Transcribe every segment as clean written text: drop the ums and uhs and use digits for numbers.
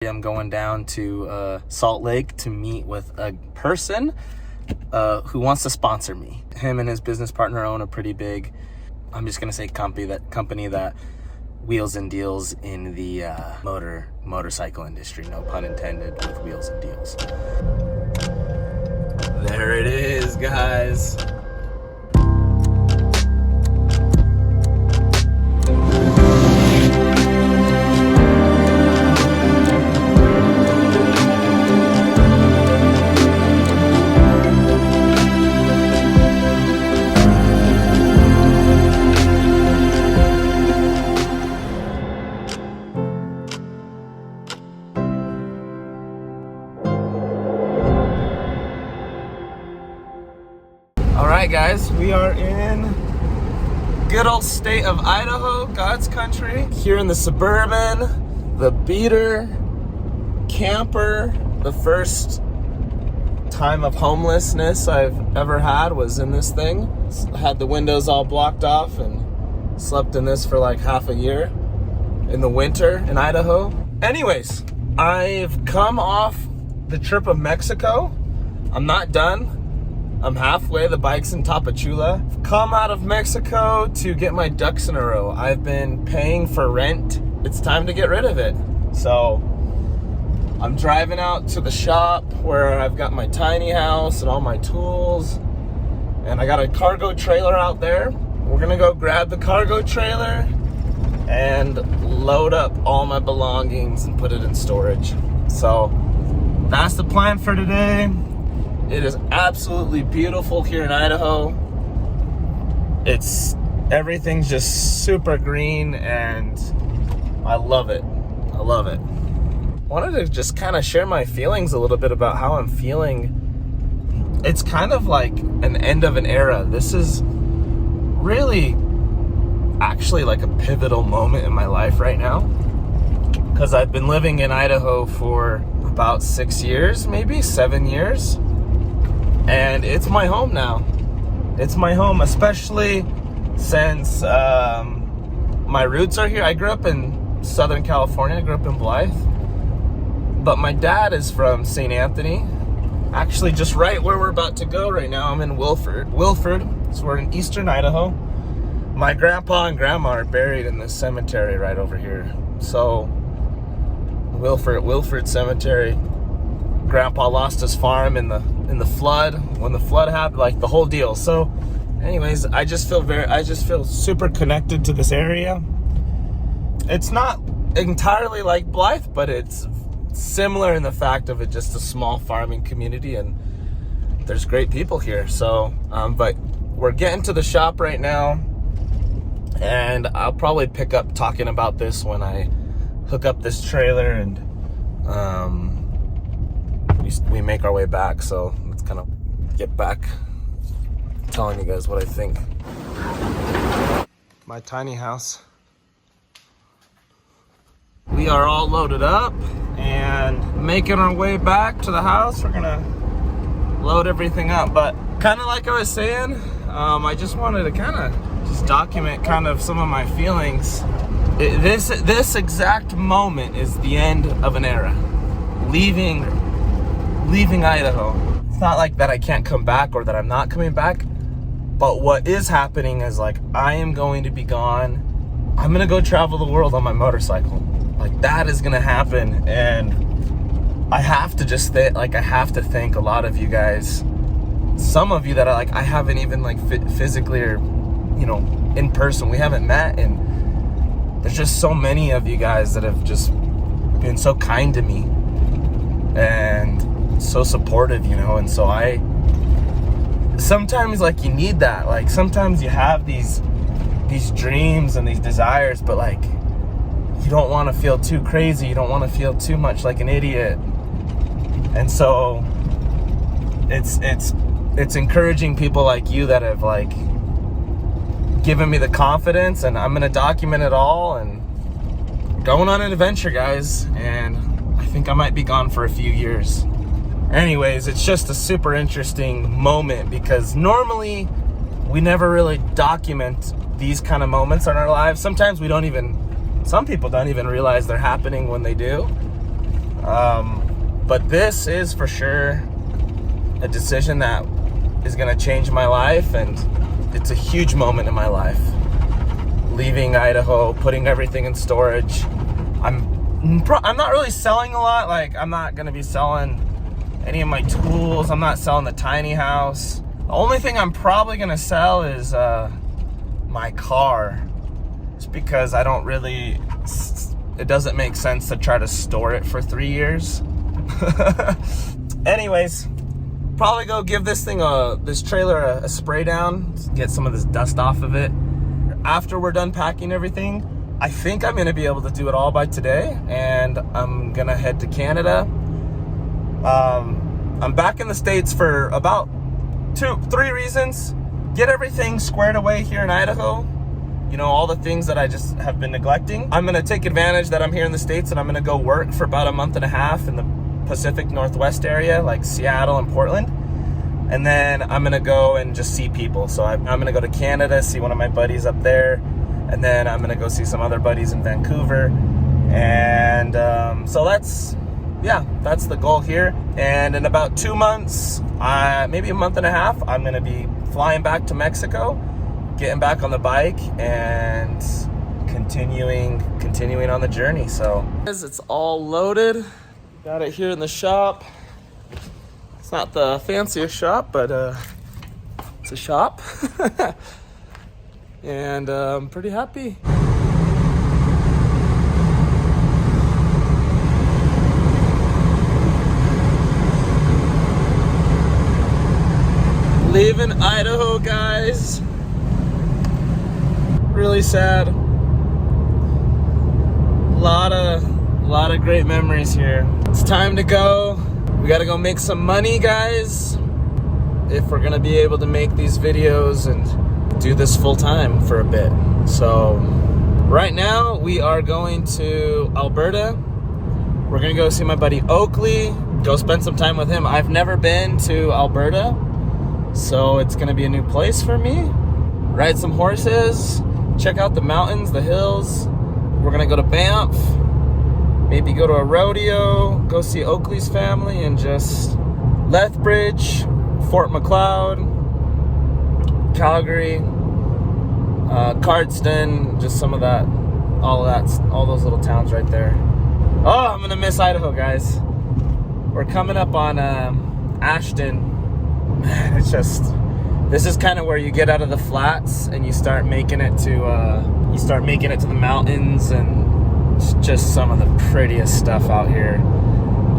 I'm going down to Salt Lake to meet with a person who wants to sponsor me. Him and his business partner own a pretty big, I'm just going to say company that wheels and deals in the motorcycle industry. No pun intended with wheels and deals. There it is, guys. Alright guys, we are in good old state of Idaho, God's country. Here in the Suburban, the beater, camper. The first time of homelessness I've ever had was in this thing. I had the windows all blocked off and slept in this for like half a year in the winter in Idaho. Anyways, I've come off the trip of Mexico. I'm not done. I'm halfway. The bike's in Tapachula. I've come out of Mexico to get my ducks in a row. I've been paying for rent. It's time to get rid of it. So I'm driving out to the shop where I've got my tiny house and all my tools. And I got a cargo trailer out there. We're gonna go grab the cargo trailer and load up all my belongings and put it in storage. So that's the plan for today. It is absolutely beautiful here in Idaho. Everything's just super green and I love it. I love it. I wanted to just kind of share my feelings a little bit about how I'm feeling. It's kind of like an end of an era. This is really actually like a pivotal moment in my life right now, because I've been living in Idaho for about 6 years, maybe 7 years. And it's my home now. It's my home, especially since my roots are here. I grew up in Southern California. I grew up in Blythe. But my dad is from St. Anthony. Actually, just right where we're about to go right now. I'm in Wilford. So we're in eastern Idaho. My grandpa and grandma are buried in this cemetery right over here. So, Wilford Cemetery. Grandpa lost his farm in the flood, when the flood happened, like the whole deal. So anyways, I just feel super connected to this area. It's not entirely like Blythe, but it's similar in the fact of it just a small farming community, and there's great people here. So but we're getting to the shop right now, and I'll probably pick up talking about this when I hook up this trailer and we make our way back. So let's kind of get back telling you guys what I think. My tiny house. We are all loaded up and making our way back to the house. We're gonna load everything up, but kind of like I was saying, I just wanted to kind of just document kind of some of my feelings. This exact moment is the end of an era. Leaving Idaho. It's not like that I can't come back or that I'm not coming back, but what is happening is like I am going to be gone. I'm gonna go travel the world on my motorcycle. Like that is gonna happen, and I have to just I have to thank a lot of you guys. Some of you that I haven't even like physically or in person, we haven't met, and there's just so many of you guys that have just been so kind to me and so supportive, and so sometimes like you need that. Like sometimes you have these dreams and these desires, but like you don't want to feel too crazy, you don't want to feel too much like an idiot. And so it's encouraging people like you that have like given me the confidence, and I'm gonna document it all and going on an adventure, guys. And I think I might be gone for a few years. Anyways, it's just a super interesting moment because normally we never really document these kind of moments in our lives. Sometimes some people don't even realize they're happening when they do. But this is for sure a decision that is going to change my life, and it's a huge moment in my life. Leaving Idaho, putting everything in storage. I'm not really selling a lot. Like, I'm not going to be selling any of my tools. I'm not selling the tiny house. The only thing I'm probably going to sell is my car. Just because I don't really, it doesn't make sense to try to store it for 3 years. Anyways, probably go give this thing this trailer a spray down, get some of this dust off of it. After we're done packing everything, I think I'm gonna be able to do it all by today, and I'm gonna head to Canada. I'm back in the States for about 3 reasons. Get everything squared away here in Idaho. You know, all the things that I just have been neglecting. I'm gonna take advantage that I'm here in the States, and I'm gonna go work for about a month and a half in the Pacific Northwest area, like Seattle and Portland. And then I'm gonna go and just see people. So I'm gonna go to Canada, see one of my buddies up there. And then I'm gonna go see some other buddies in Vancouver. And so that's the goal here. And in about 2 months, maybe a month and a half, I'm gonna be flying back to Mexico, getting back on the bike, and continuing on the journey. So it's all loaded. Got it here in the shop. It's not the fanciest shop, but it's a shop. And I'm pretty happy. Leaving Idaho, guys. Really sad. Lot of great memories here. It's time to go. We gotta go make some money, guys, if we're gonna be able to make these videos and do this full time for a bit. So right now we are going to Alberta. We're gonna go see my buddy Oakley, go spend some time with him. I've never been to Alberta, so it's gonna be a new place for me. Ride some horses, check out the mountains, the hills. We're gonna go to Banff, maybe go to a rodeo, go see Oakley's family, and just Lethbridge, Fort McLeod, Calgary, Cardston, just some of that, all those little towns right there. Oh, I'm gonna miss Idaho, guys. We're coming up on Ashton. Man, it's just, this is kind of where you get out of the flats and you start making it to the mountains, and it's just some of the prettiest stuff out here.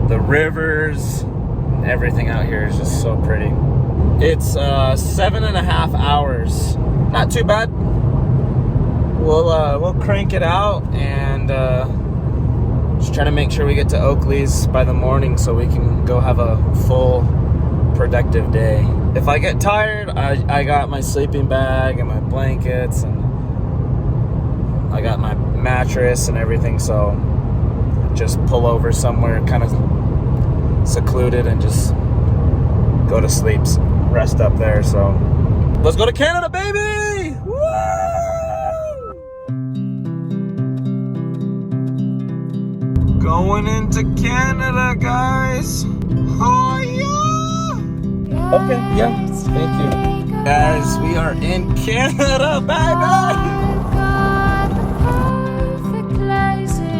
The rivers, everything out here is just so pretty. It's 7.5 hours. Not too bad. We'll crank it out and just try to make sure we get to Oakley's by the morning so we can go have a full productive day. If I get tired, I got my sleeping bag and my blankets, and I got my mattress and everything, so just pull over somewhere kind of secluded and just go to sleep, rest up there. So let's go to Canada, baby! Woo! Going into Canada, guys. Oh yeah! Okay, yeah, thank you. Guys, we are in Canada, baby!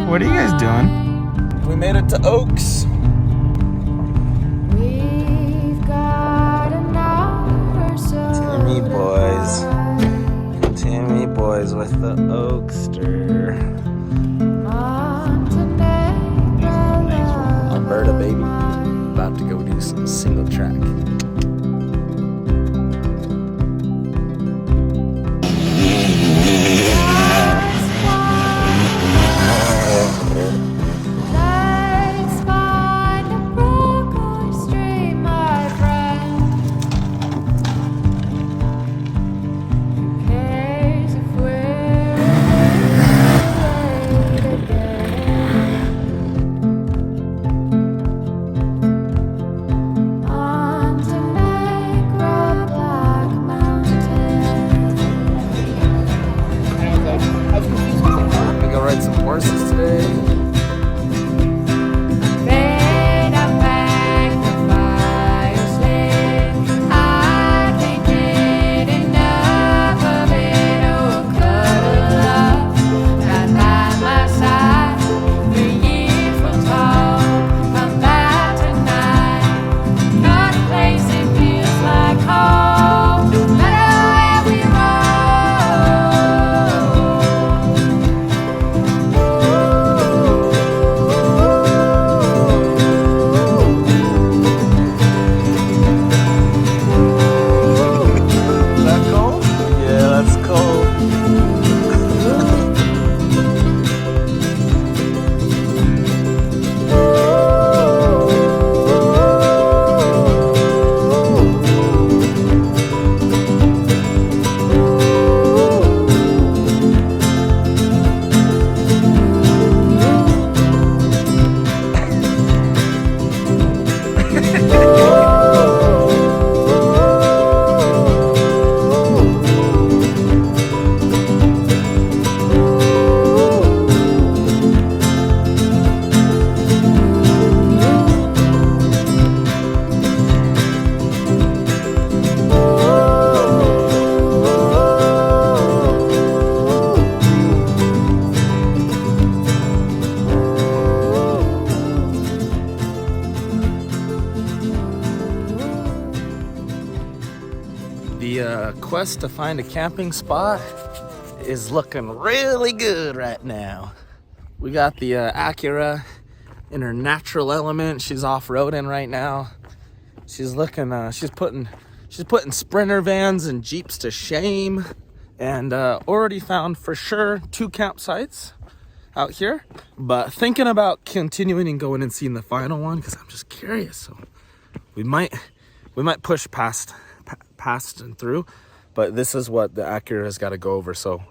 What are you guys doing? We made it to Oaks. Timmy boys with the Oakster. Alberta, baby. About to go do some single track. On tonight. quest to find a camping spot is looking really good right now. We got the Acura in her natural element. She's off-roading right now. She's looking, she's putting Sprinter vans and Jeeps to shame, and already found for sure 2 campsites out here, but thinking about continuing and going and seeing the final one because I'm just curious. So we might push past and through, but this is what the Acura has got to go over. So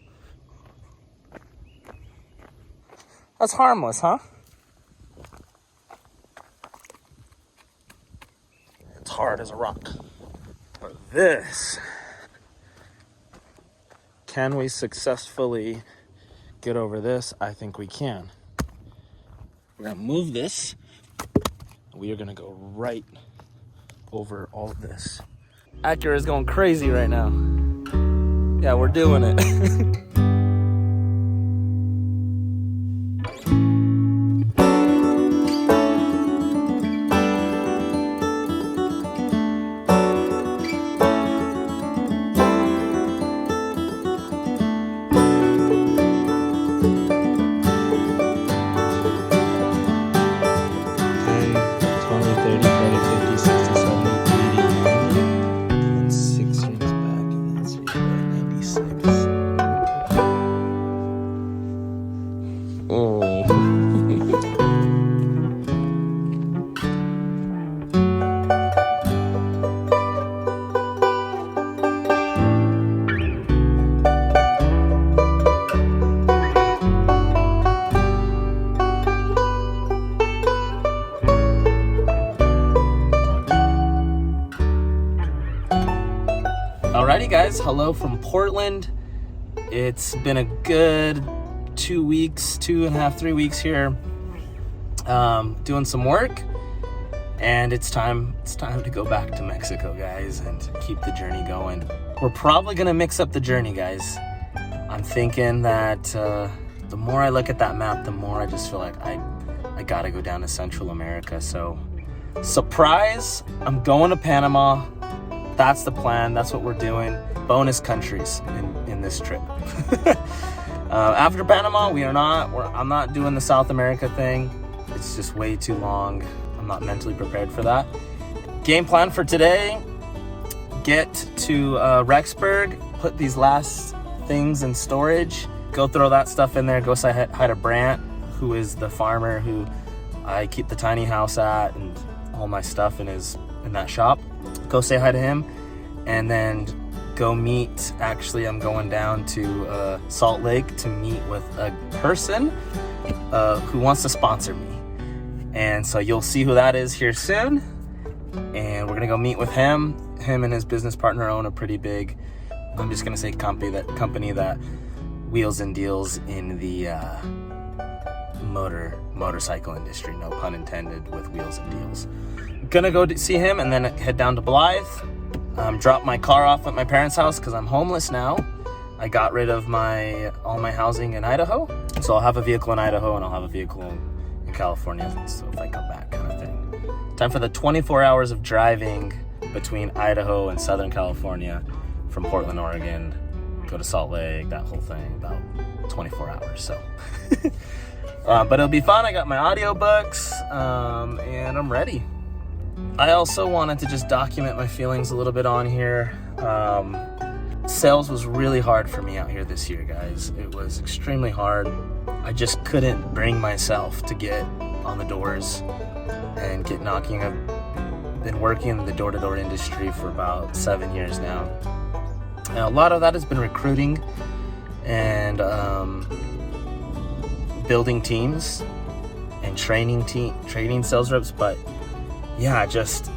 that's harmless, huh? It's hard as a rock. But this, can we successfully get over this? I think we can. We're gonna move this. We are gonna go right over all of this. Acura is going crazy right now. Yeah, we're doing it. Alrighty guys, hello from Portland. It's been a good 2 weeks, 2.5, 3 weeks here, doing some work, and it's time to go back to Mexico, guys, and keep the journey going. We're probably gonna mix up the journey, guys. I'm thinking that the more I look at that map, the more I just feel like I gotta go down to Central America. So surprise, I'm going to Panama. That's the plan. That's what we're doing. Bonus countries in this trip. After Panama, I'm not doing the South America thing. It's just way too long. I'm not mentally prepared for that. Game plan for today, get to Rexburg, put these last things in storage, go throw that stuff in there, go say hi to Brant, who is the farmer who I keep the tiny house at and all my stuff in that shop. Go say hi to him, and then go meet, actually I'm going down to Salt Lake to meet with a person who wants to sponsor me. And so you'll see who that is here soon. And we're gonna go meet with him. Him and his business partner own a pretty big, I'm just gonna say company that wheels and deals in the motorcycle industry, no pun intended, with wheels and deals. Gonna go see him and then head down to Blythe. Drop my car off at my parents' house because I'm homeless now. I got rid of all my housing in Idaho, so I'll have a vehicle in Idaho and I'll have a vehicle in California, so if I come back, kind of thing. Time for the 24 hours of driving between Idaho and Southern California, from Portland, Oregon, go to Salt Lake, that whole thing, about 24 hours. So but it'll be fun. I got my audiobooks, and I'm ready. I also wanted to just document my feelings a little bit on here. Sales was really hard for me out here this year, guys. It was extremely hard. I just couldn't bring myself to get on the doors and get knocking. I've been working in the door-to-door industry for about 7 years now. And a lot of that has been recruiting and building teams and training sales reps, but yeah, just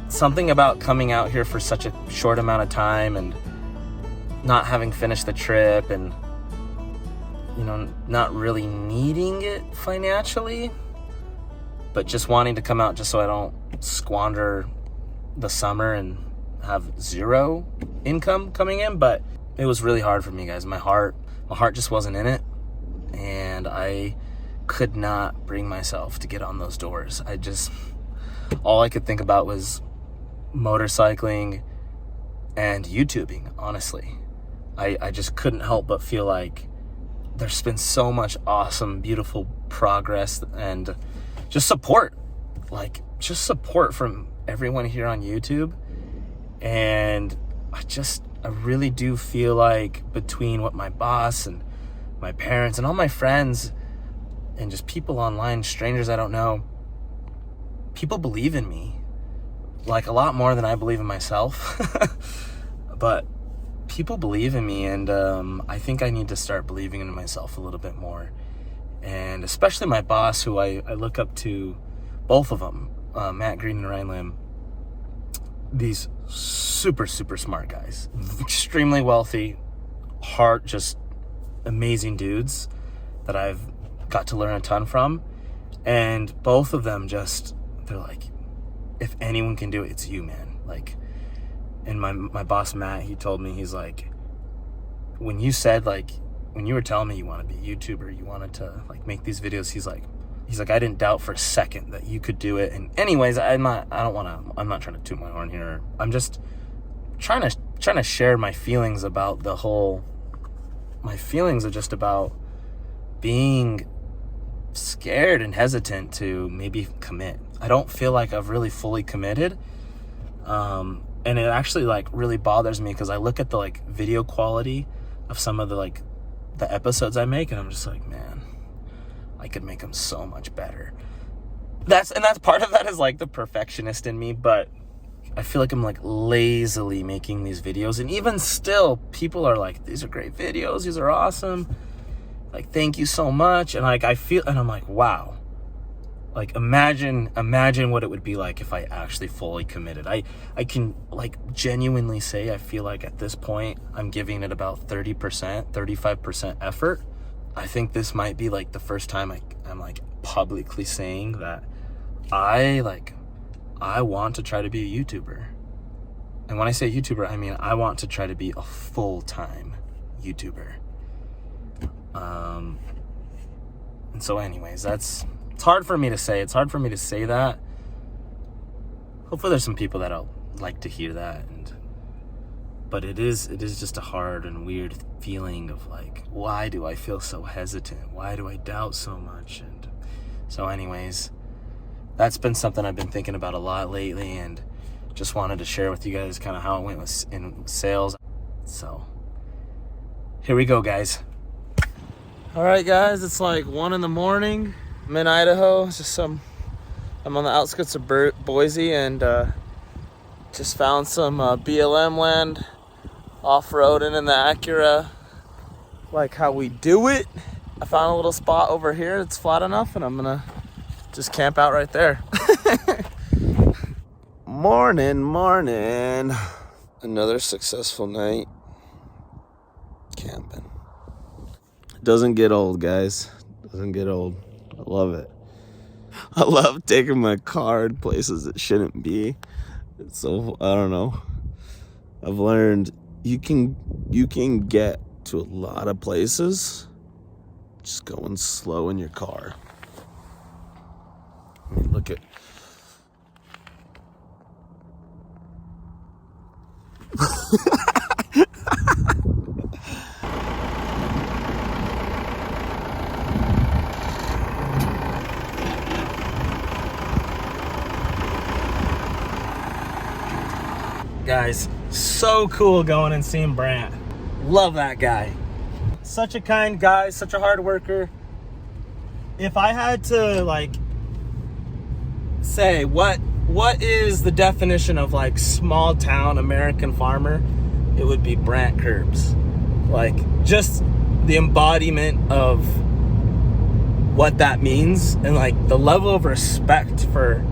something about coming out here for such a short amount of time and not having finished the trip and, not really needing it financially, but just wanting to come out just so I don't squander the summer and have zero income coming in. But it was really hard for me, guys. My heart just wasn't in it, and I could not bring myself to get on those doors. All I could think about was motorcycling, and YouTubing, honestly. I just couldn't help but feel like there's been so much awesome, beautiful progress and just support. Like, just support from everyone here on YouTube. And I really do feel like between what my boss and my parents and all my friends and just people online, strangers I don't know, people believe in me. Like, a lot more than I believe in myself. But people believe in me, and I think I need to start believing in myself a little bit more. And especially my boss, who I look up to, both of them, Matt Green and Ryan Lim. These super, super smart guys. Extremely wealthy, just amazing dudes that I've got to learn a ton from. And both of them they're like, if anyone can do it, it's you, man. Like, and my boss, Matt, he told me, he's like, when you were telling me you want to be a YouTuber, you wanted to like make these videos, he's like, I didn't doubt for a second that you could do it. And anyways, I'm not trying to toot my horn here. I'm just trying to share my feelings about my feelings are just about being scared and hesitant to maybe commit. I don't feel like I've really fully committed. And it actually like really bothers me because I look at the like video quality of some of the episodes I make, and I'm just like, man, I could make them so much better. That's part of that is like the perfectionist in me, but I feel like I'm like lazily making these videos, and even still people are like, these are great videos, these are awesome, like, thank you so much. And like I'm like, wow, like imagine what it would be like if I actually fully committed. I can like genuinely say I feel like at this point I'm giving it about 30%, 35% effort. I think this might be like the first time I'm like publicly saying that I want to try to be a YouTuber. And when I say YouTuber, I mean I want to try to be a full-time YouTuber. And so anyways, it's hard for me to say. It's hard for me to say that. Hopefully there's some people that'll like to hear that. But it is just a hard and weird feeling of like, why do I feel so hesitant? Why do I doubt so much? And so anyways, that's been something I've been thinking about a lot lately, and just wanted to share with you guys kind of how it went in sales. So here we go, guys. All right, guys, it's like 1 a.m. I'm in Idaho. I'm on the outskirts of Boise, and just found some BLM land, off-roading in the Acura, like how we do it. I found a little spot over here that's flat enough, and I'm gonna just camp out right there. Morning. Another successful night camping. Doesn't get old, guys. Doesn't get old. I love it. I love taking my car in places it shouldn't be. So I don't know. I've learned you can get to a lot of places just going slow in your car. I mean, look at guys, so cool going and seeing Brant. Love that guy. Such a kind guy, such a hard worker. If I had to like say what is the definition of like small town American farmer, it would be Brant Curbs. Like, just the embodiment of what that means, and like the level of respect for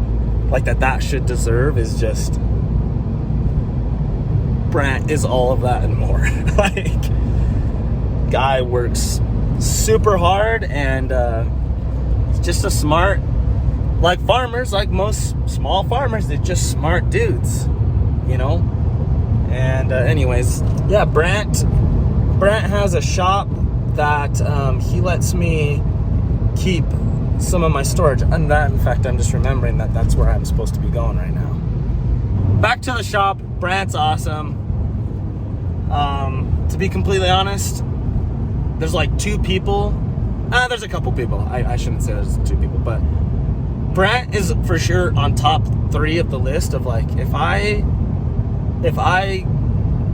like that should deserve is just, Brant is all of that and more. Like, guy works super hard, and he's just a smart, like farmers, like most small farmers, they're just smart dudes, you know? And anyways, yeah, Brant has a shop that he lets me keep some of my storage. And that, in fact, I'm just remembering that's where I'm supposed to be going right now. Back to the shop. Brant's awesome. To be completely honest, there's like two people. There's a couple people. I shouldn't say there's two people, but Brent is for sure on top 3 of the list of like, if I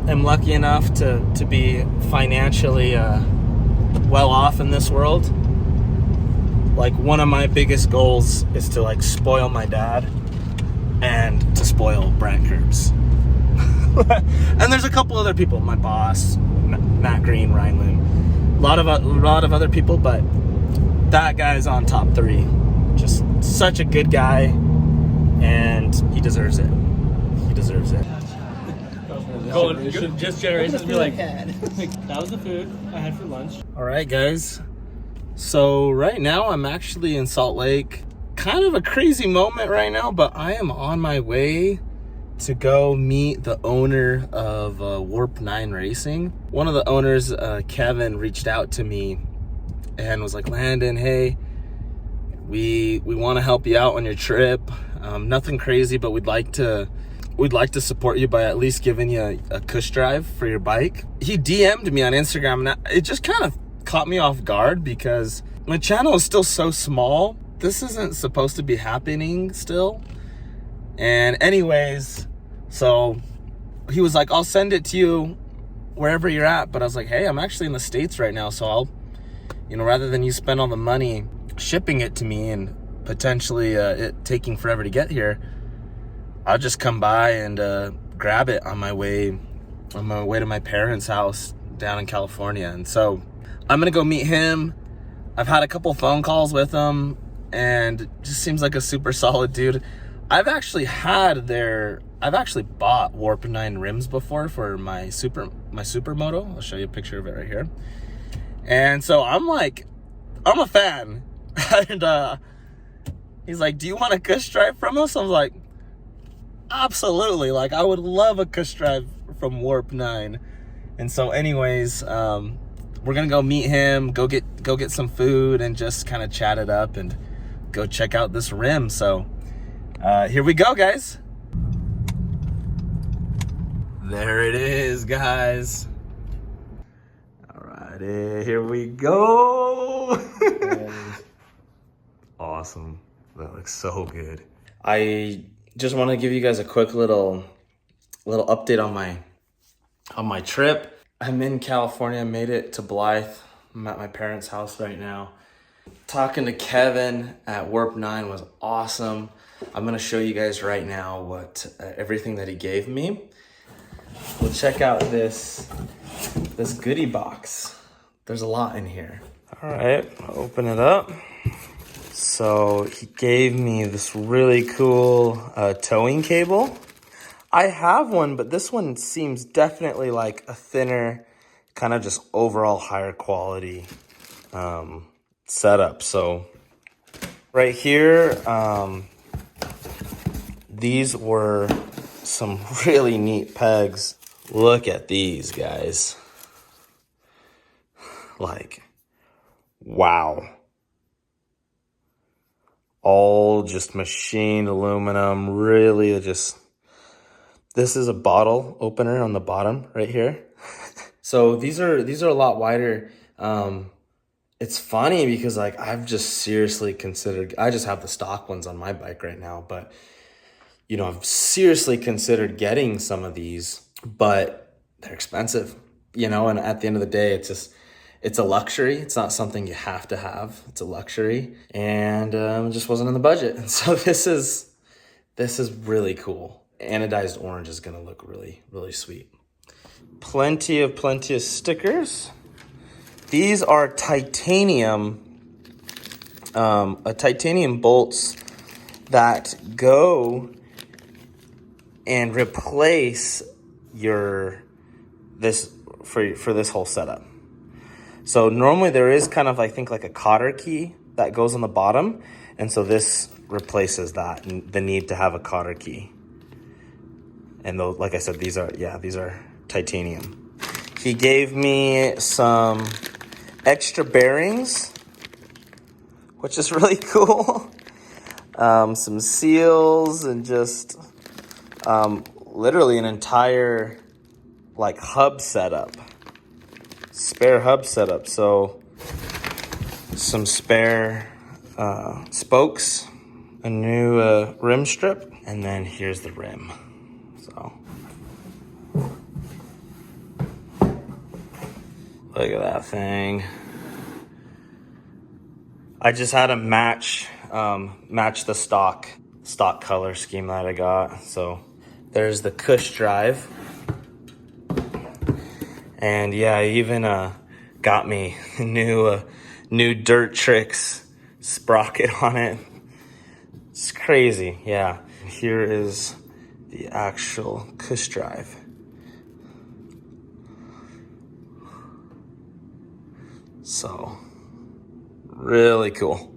am lucky enough to be financially well off in this world, like one of my biggest goals is to like spoil my dad and to spoil Brent Curbs. And there's a couple other people, my boss, Matt Green, Ryan Loom, a lot of other people, but that guy's on top 3. Just such a good guy, and he deserves it. He deserves it. Just generations be like, that was the food I had for lunch. All right, guys. So right now I'm actually in Salt Lake. Kind of a crazy moment right now, but I am on my way to go meet the owner of Warp 9 Racing. One of the owners, Kevin, reached out to me and was like, Landon, hey, we want to help you out on your trip. Nothing crazy, but we'd like to support you by at least giving you a cush drive for your bike. He DM'd me on Instagram, and it just kind of caught me off guard because my channel is still so small. This isn't supposed to be happening still. And anyways, so he was like, I'll send it to you wherever you're at. But I was like, hey, I'm actually in the States right now, so I'll, rather than you spend all the money shipping it to me and potentially it taking forever to get here, I'll just come by and grab it on my way to my parents' house down in California. And so I'm gonna go meet him. I've had a couple phone calls with him, and it just seems like a super solid dude. I've actually bought Warp 9 rims before for my supermoto. I'll show you a picture of it right here. And so I'm a fan. And he's like, do you want a cush drive from us? I was like, absolutely. Like, I would love a cush drive from Warp 9. And so anyways, we're gonna go meet him, go get some food, and just kind of chat it up and go check out this rim. So here we go, guys. There it is, guys. All right, here we go. Awesome. That looks so good. I just want to give you guys a quick little update on my trip. I'm in California, made it to Blythe. I'm at my parents' house right now. Talking to Kevin at Warp 9 was awesome. I'm gonna show you guys right now what everything that he gave me. We'll check out this goodie box. There's a lot in here. All right, I'll open it up. So he gave me this really cool towing cable. I have one, but this one seems definitely like a thinner, kind of just overall higher quality setup. So right here, these were some really neat pegs. Look at these, guys. Like, wow. All just machined aluminum, really just, this is a bottle opener on the bottom right here. So these are a lot wider. It's funny because like I've just seriously considered, I just have the stock ones on my bike right now, but I've seriously considered getting some of these, but they're expensive, and at the end of the day, it's a luxury. It's not something you have to have. It's a luxury, and it just wasn't in the budget. And so this is really cool. Anodized orange is gonna look really, really sweet. Plenty of stickers. These are titanium, titanium bolts that go and replace this for this whole setup. So normally there is kind of, I think, like a cotter key that goes on the bottom. And so this replaces that, and the need to have a cotter key. And those, like I said, these are titanium. He gave me some extra bearings, which is really cool. Some seals, and just literally an entire like hub setup, spare hub setup. So some spare spokes, a new rim strip, and then here's the rim. So look at that thing. I just had to match the stock color scheme that I got. So there's the Cush drive. And yeah, I even got me new Dirt Tricks sprocket on it. It's crazy, yeah. Here is the actual Cush drive. So, really cool.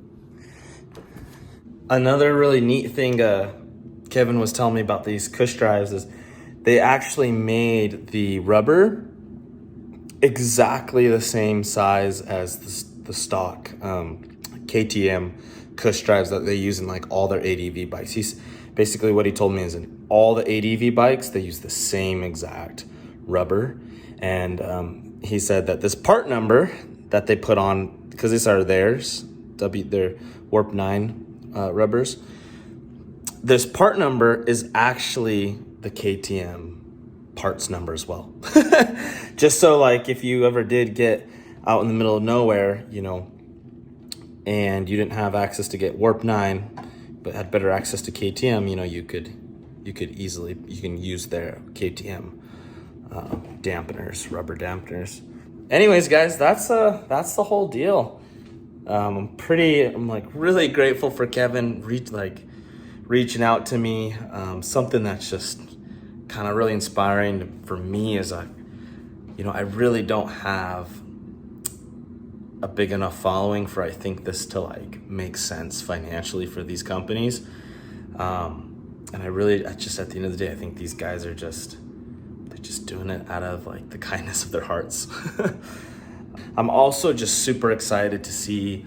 Another really neat thing Kevin was telling me about these Cush drives is they actually made the rubber exactly the same size as the stock KTM Cush drives that they use in like all their ADV bikes. He's basically, what he told me is in all the ADV bikes, they use the same exact rubber. And he said that this part number that they put on, because these are theirs, their Warp 9 rubbers, this part number is actually the KTM parts number as well. Just so like if you ever did get out in the middle of nowhere, you know, and you didn't have access to get Warp 9, but had better access to KTM, you know, you can use their KTM dampeners, rubber dampeners. Anyways, guys, that's the whole deal. I'm like really grateful for Kevin reaching out to me. Something that's just kind of really inspiring for me is I really don't have a big enough following for, I think, this to like make sense financially for these companies. And I just, at the end of the day, I think these guys are they're just doing it out of like the kindness of their hearts. I'm also just super excited to see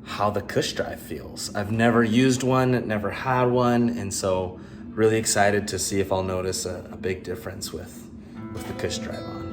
how the Cush drive feels. I've never used one, never had one, and so really excited to see if I'll notice a big difference with the Cush drive on.